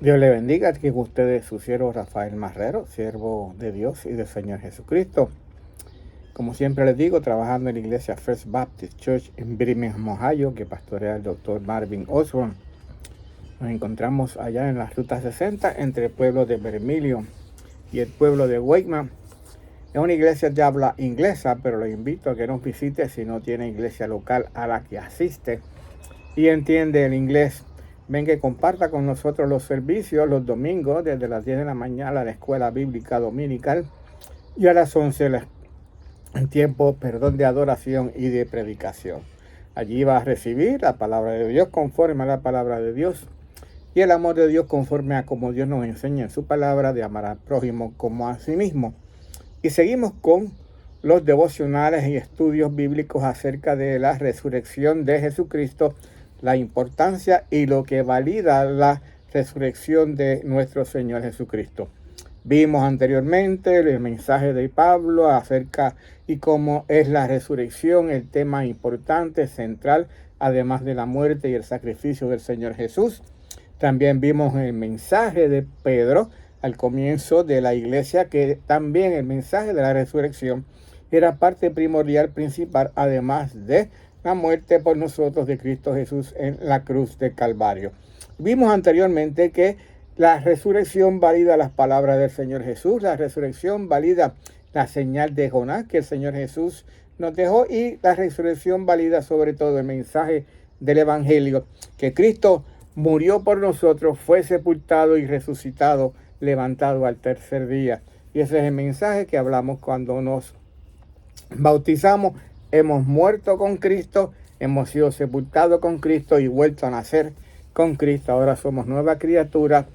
Dios le bendiga, aquí con ustedes su siervo Rafael Marrero, siervo de Dios y del Señor Jesucristo. Como siempre les digo, trabajando en la iglesia First Baptist Church en Birmingham, Ohio, que pastorea el doctor Marvin Osborne. Nos encontramos allá en la Ruta 60 entre el pueblo de Vermilion y el pueblo de Wakeman. Es una iglesia de habla inglesa, pero lo invito a que nos visite si no tiene iglesia local a la que asiste y entiende el inglés. Ven que comparta con nosotros los servicios los domingos desde las 10 de la mañana a la escuela bíblica dominical y a las 11 en tiempo, de adoración y de predicación. Allí va a recibir la palabra de Dios conforme a la palabra de Dios y el amor de Dios conforme a como Dios nos enseña en su palabra de amar al prójimo como a sí mismo. Y seguimos con los devocionales y estudios bíblicos acerca de la resurrección de Jesucristo, la importancia y lo que valida la resurrección de nuestro Señor Jesucristo. Vimos anteriormente el mensaje de Pablo acerca y cómo es la resurrección, el tema importante, central, además de la muerte y el sacrificio del Señor Jesús. También vimos el mensaje de Pedro al comienzo de la iglesia, que también el mensaje de la resurrección era parte primordial, principal, además de la muerte por nosotros de Cristo Jesús en la cruz de Calvario. Vimos anteriormente que la resurrección valida las palabras del Señor Jesús, la resurrección valida la señal de Jonás que el Señor Jesús nos dejó, y la resurrección valida sobre todo el mensaje del Evangelio, que Cristo murió por nosotros, fue sepultado y resucitado, levantado al tercer día. Y ese es el mensaje que hablamos cuando nos bautizamos. Hemos muerto con Cristo, hemos sido sepultados con Cristo y vuelto a nacer con Cristo. Ahora somos nueva criatura.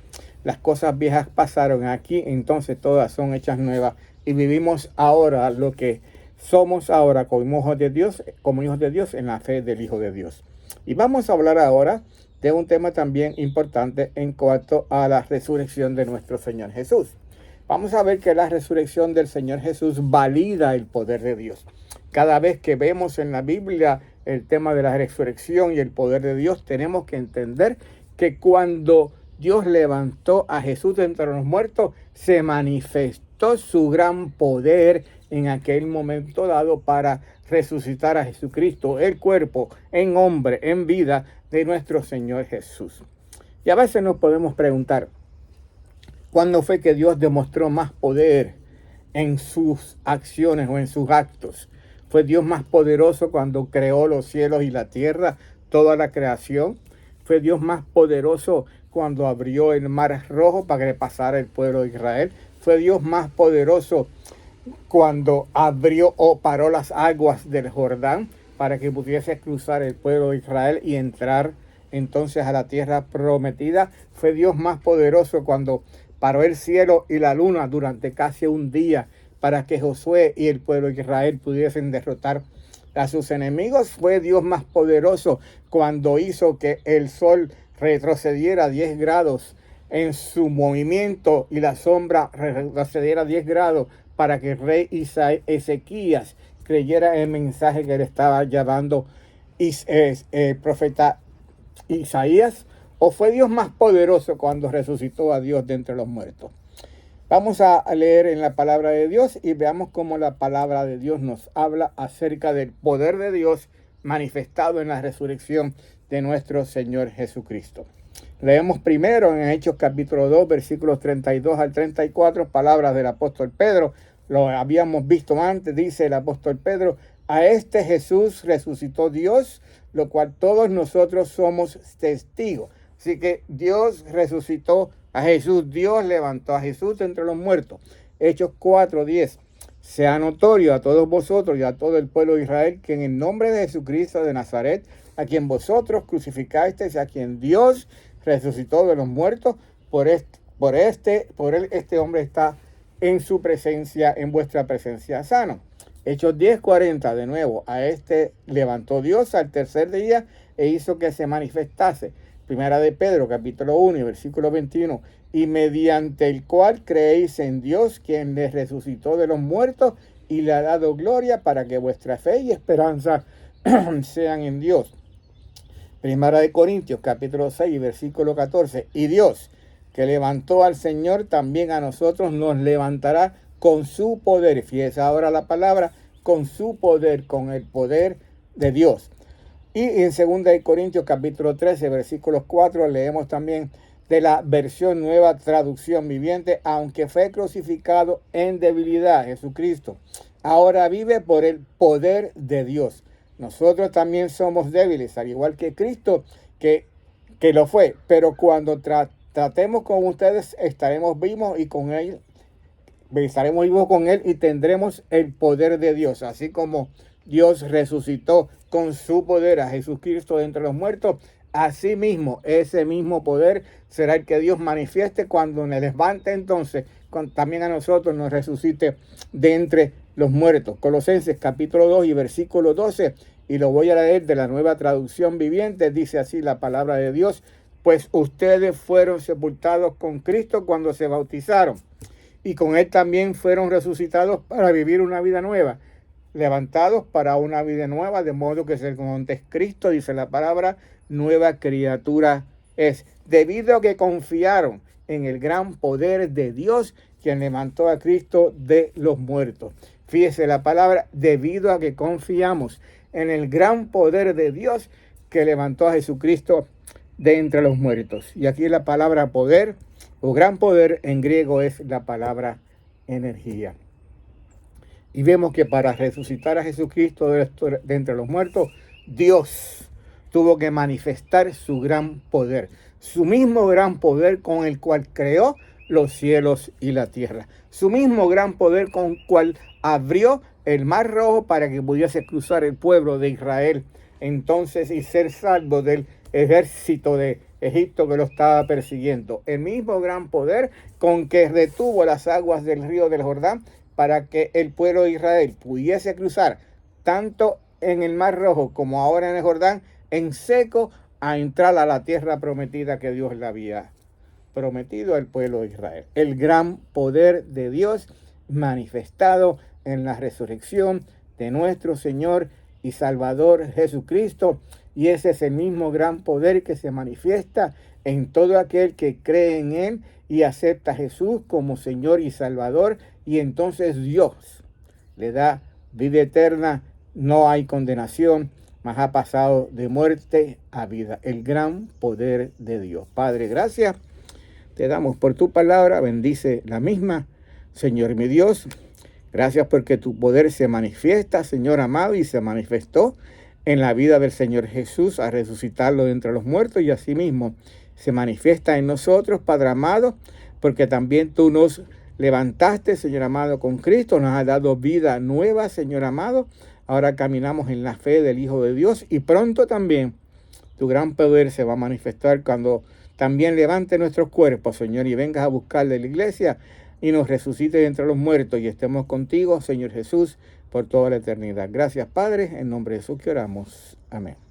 Las cosas viejas pasaron aquí, entonces todas son hechas nuevas y vivimos ahora lo que somos ahora como hijos de Dios en la fe del Hijo de Dios. Y vamos a hablar ahora de un tema también importante en cuanto a la resurrección de nuestro Señor Jesús. Vamos a ver que la resurrección del Señor Jesús valida el poder de Dios. Cada vez que vemos en la Biblia el tema de la resurrección y el poder de Dios, tenemos que entender que cuando Dios levantó a Jesús de entre los muertos, se manifestó su gran poder en aquel momento dado para resucitar a Jesucristo, el cuerpo, en hombre, en vida de nuestro Señor Jesús. Y a veces nos podemos preguntar, ¿cuándo fue que Dios demostró más poder en sus acciones o en sus actos? ¿Fue Dios más poderoso cuando creó los cielos y la tierra, toda la creación? ¿Fue Dios más poderoso cuando abrió el mar rojo para que pasara el pueblo de Israel? ¿Fue Dios más poderoso cuando abrió o paró las aguas del Jordán para que pudiese cruzar el pueblo de Israel y entrar entonces a la tierra prometida? ¿Fue Dios más poderoso cuando paró el cielo y la luna durante casi un día para que Josué y el pueblo de Israel pudiesen derrotar a sus enemigos? ¿Fue Dios más poderoso cuando hizo que el sol retrocediera 10 grados en su movimiento y la sombra retrocediera 10 grados para que el rey Ezequías creyera el mensaje que le estaba llevando el profeta Isaías? ¿O fue Dios más poderoso cuando resucitó a Dios de entre los muertos? Vamos a leer en la palabra de Dios y veamos cómo la palabra de Dios nos habla acerca del poder de Dios manifestado en la resurrección de nuestro Señor Jesucristo. Leemos primero en Hechos capítulo 2, versículos 32 al 34, palabras del apóstol Pedro. Lo habíamos visto antes, dice el apóstol Pedro: a este Jesús resucitó Dios, lo cual todos nosotros somos testigos. Así que Dios resucitó a Jesús, Dios levantó a Jesús entre los muertos. Hechos 4:10. Sea notorio a todos vosotros y a todo el pueblo de Israel que en el nombre de Jesucristo de Nazaret, a quien vosotros crucificasteis, a quien Dios resucitó de los muertos, por él este hombre está en su presencia, en vuestra presencia sano. Hechos 10:40, de nuevo, a este levantó Dios al tercer día e hizo que se manifestase. Primera de Pedro, capítulo 1, versículo 21, y mediante el cual creéis en Dios, quien les resucitó de los muertos y le ha dado gloria, para que vuestra fe y esperanza sean en Dios. Primera de Corintios, capítulo 6, versículo 14, y Dios, que levantó al Señor, también a nosotros nos levantará con su poder. Fíjese ahora la palabra, con su poder, con el poder de Dios. Y en 2 Corintios capítulo 13, versículos 4, leemos también de la versión Nueva Traducción Viviente: aunque fue crucificado en debilidad, Jesucristo ahora vive por el poder de Dios. Nosotros también somos débiles, al igual que Cristo, que lo fue, pero cuando tratemos con ustedes, estaremos vivos y con él, estaremos vivos con él y tendremos el poder de Dios. Así como Dios resucitó con su poder a Jesucristo de entre los muertos, asimismo ese mismo poder será el que Dios manifieste cuando nos levante, entonces también a nosotros nos resucite de entre los muertos. Colosenses capítulo 2 y versículo 12, y lo voy a leer de la Nueva Traducción Viviente. Dice así la palabra de Dios: pues ustedes fueron sepultados con Cristo cuando se bautizaron, y con él también fueron resucitados para vivir una vida nueva, levantados para una vida nueva, de modo que según Cristo, dice la palabra, nueva criatura es, debido a que confiaron en el gran poder de Dios, quien levantó a Cristo de los muertos. Fíjese la palabra, debido a que confiamos en el gran poder de Dios que levantó a Jesucristo de entre los muertos. Y aquí la palabra poder o gran poder en griego es la palabra energía. Y vemos que para resucitar a Jesucristo de entre los muertos, Dios tuvo que manifestar su gran poder, su mismo gran poder con el cual creó los cielos y la tierra, su mismo gran poder con el cual abrió el Mar Rojo para que pudiese cruzar el pueblo de Israel entonces y ser salvo del ejército de Egipto que lo estaba persiguiendo. El mismo gran poder con que retuvo las aguas del río del Jordán para que el pueblo de Israel pudiese cruzar tanto en el Mar Rojo como ahora en el Jordán en seco a entrar a la tierra prometida que Dios le había prometido al pueblo de Israel. El gran poder de Dios manifestado en la resurrección de nuestro Señor y Salvador Jesucristo, y ese es el mismo gran poder que se manifiesta en todo aquel que cree en él y acepta a Jesús como Señor y Salvador, y entonces Dios le da vida eterna, no hay condenación, mas ha pasado de muerte a vida. El gran poder de Dios. Padre, gracias te damos por tu palabra, bendice la misma, Señor mi Dios. Gracias porque tu poder se manifiesta, Señor amado, y se manifestó en la vida del Señor Jesús a resucitarlo de entre los muertos, y asimismo se manifiesta en nosotros, Padre amado, porque también tú nos levantaste, Señor amado, con Cristo, nos has dado vida nueva, Señor amado. Ahora caminamos en la fe del Hijo de Dios, y pronto también tu gran poder se va a manifestar cuando también levante nuestros cuerpos, Señor, y vengas a buscarle la iglesia y nos resucite entre los muertos y estemos contigo, Señor Jesús, por toda la eternidad. Gracias, Padre, en nombre de Jesús que oramos. Amén.